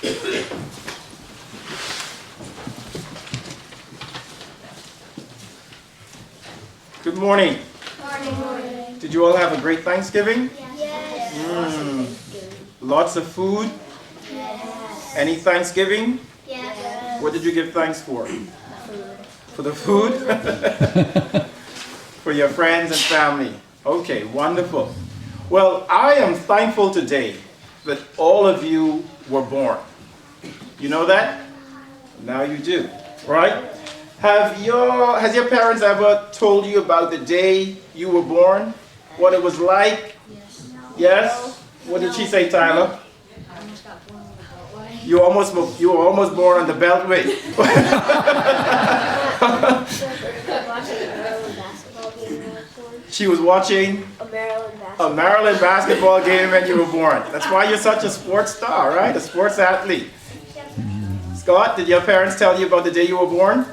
Good morning. Morning. Did you all have a great Thanksgiving? Yes. Lots of food? Yes. Any Thanksgiving? Yes. What did you give thanks for? For the food? For your friends and family. Okay, wonderful. Well, I am thankful today that all of you were born. You know that? Now you do, right? Has your parents ever told you about the day you were born? What it was like? Yes. Yes? What did she say, Tyler? I almost got born on the beltway. You were almost born on the Beltway. She was watching a Maryland basketball game when you were born. That's why you're such a sports star, right? A sports athlete. Scott, did your parents tell you about the day you were born?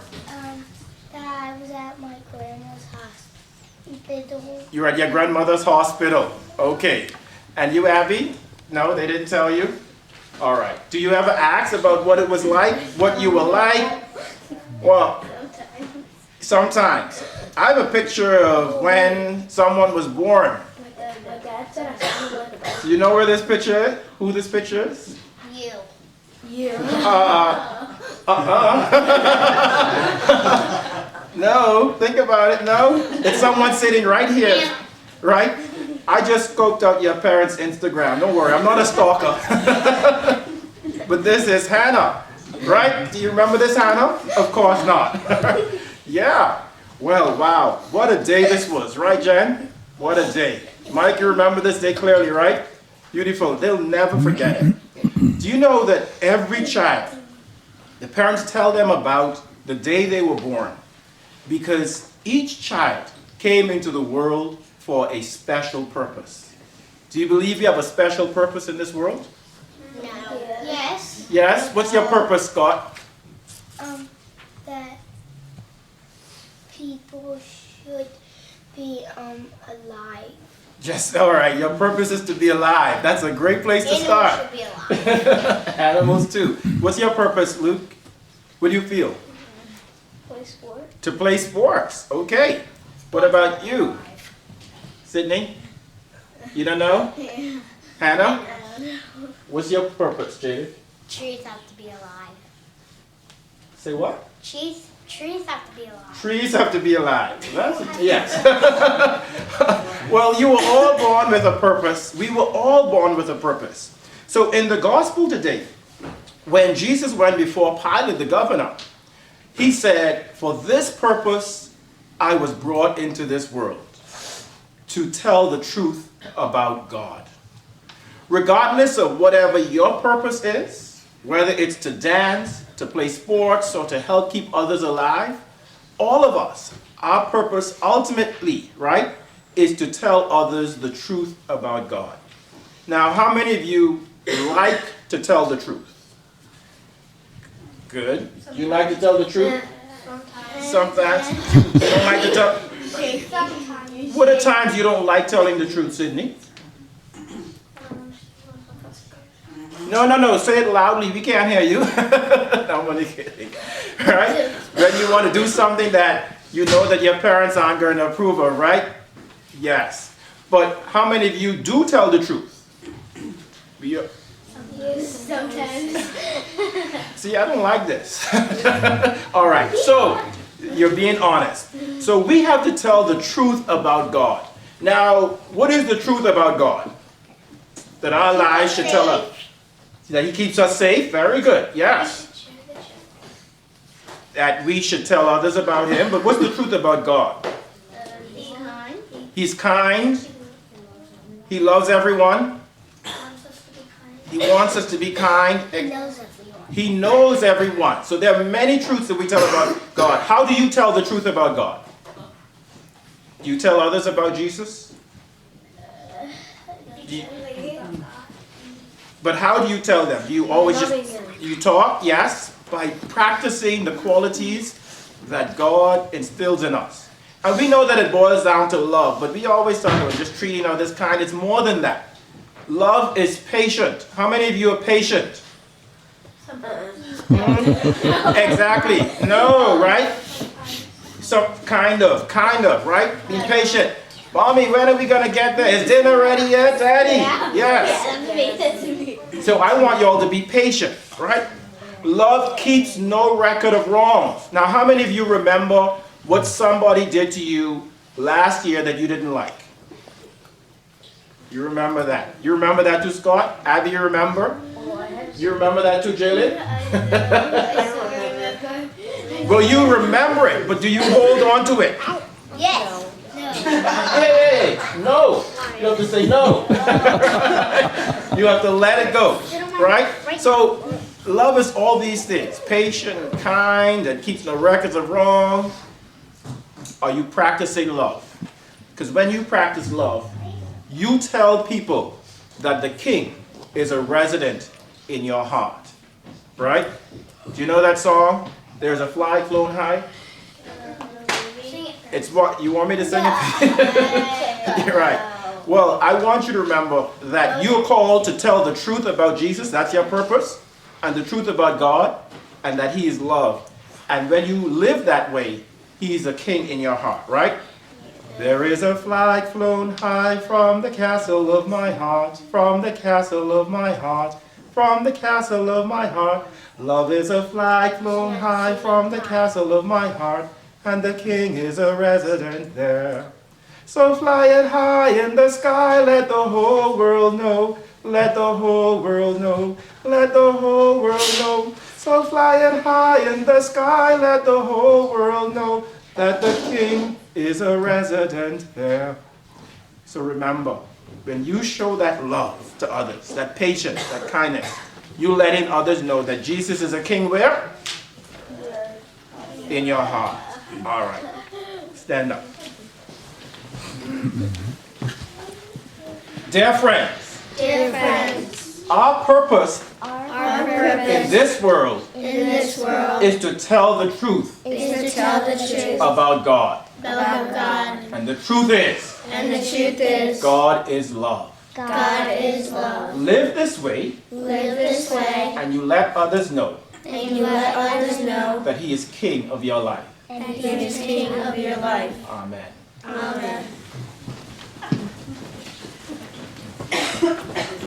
I was at my grandma's hospital. You were at your grandmother's hospital. Okay. And you, Abby? No, they didn't tell you? All right. Do you ever ask about what it was like? What you were like? Well, sometimes. I have a picture of when someone was born. My dad said I sounded like a baby. Do you know where this picture is? Who this picture is? You. No, think about it. No, it's someone sitting right here, right? I just scoped out your parents' Instagram. Don't worry, I'm not a stalker. But this is Hannah, right? Do you remember this, Hannah? Of course not. Yeah. Well, wow. What a day this was, right, Jen? What a day. Mike, you remember this day clearly, right? Beautiful. They'll never forget it. Do you know that every child, the parents tell them about the day they were born because each child came into the world for a special purpose. Do you believe you have a special purpose in this world? No. Yes. Yes? What's your purpose, Scott? That people should be alive. Just, all right, your purpose is to be alive. That's a great place to Animals start. should be alive. Animals too. What's your purpose, Luke? What do you feel? Play sport. To play sports. Okay. What about you? Sydney? You don't know? Hannah? What's your purpose, Jade? Trees have to be alive. Say what? Trees have to be alive. Trees have to be alive. Yes. Well, you were all born with a purpose. We were all born with a purpose. So in the gospel today, when Jesus went before Pilate, the governor, he said, "For this purpose I was brought into this world, to tell the truth about God." Regardless of whatever your purpose is, whether it's to dance, to play sports, or to help keep others alive, all of us, our purpose ultimately, right, is to tell others the truth about God. Now, how many of you like to tell the truth? Good. You like to tell the truth? Sometimes. You don't like to tell? Sometimes. What are times you don't like telling the truth, Sydney? No. Say it loudly. We can't hear you. No, I'm only kidding. Right? When you want to do something that you know that your parents aren't going to approve of, right? Yes. But how many of you do tell the truth? Sometimes. See, I don't like this. All right. So, you're being honest. So, we have to tell the truth about God. Now, what is the truth about God? That our lives should tell us. That He keeps us safe? Very good. Yes. That we should tell others about Him. But what's the truth about God? He's kind. He's kind. He loves everyone. He wants us to be kind. He knows everyone. He knows everyone. So there are many truths that we tell about God. How do you tell the truth about God? Do you tell others about Jesus? But how do you tell them? Do you always you talk? Yes, by practicing the qualities that God instills in us. And we know that it boils down to love, but we always talk about just treating others kind. It's more than that. Love is patient. How many of you are patient? Exactly. No, right? So kind of, right? Be patient. Mommy, when are we gonna get there? Is dinner ready yet, Daddy? Yes. So I want you all to be patient, right? Love keeps no record of wrongs. Now, how many of you remember what somebody did to you last year that you didn't like? You remember that? You remember that too, Scott? Abby, you remember? You remember that too, Jalen? Well, you remember it, but do you hold on to it? Yes. Hey, no. You have to say no. You have to let it go, right? So, love is all these things. Patient, kind, and keeps no records of wrong. Are you practicing love? Because when you practice love, you tell people that the King is a resident in your heart, right? Do you know that song? There's a flag flown high. It's what you want me to sing it. You're right. Well, I want you to remember that you're called to tell the truth about Jesus. That's your purpose, and the truth about God, and that He is love. And when you live that way, He is a King in your heart, right? There is a flag flown high from the castle of my heart, from the castle of my heart, from the castle of my heart. Love is a flag flown high from the castle of my heart, and the King is a resident there. So fly it high in the sky, let the whole world know, let the whole world know, let the whole world know. So fly it high in the sky, let the whole world know that the King is a resident there. So remember, when you show that love to others, that patience, that kindness, you letting others know that Jesus is a King where? In your heart. All right. Stand up. Dear friends, our purpose in this world is to tell the truth about God. And the truth is, God is love. Live this way, and you let others know that He is King of your life. Amen.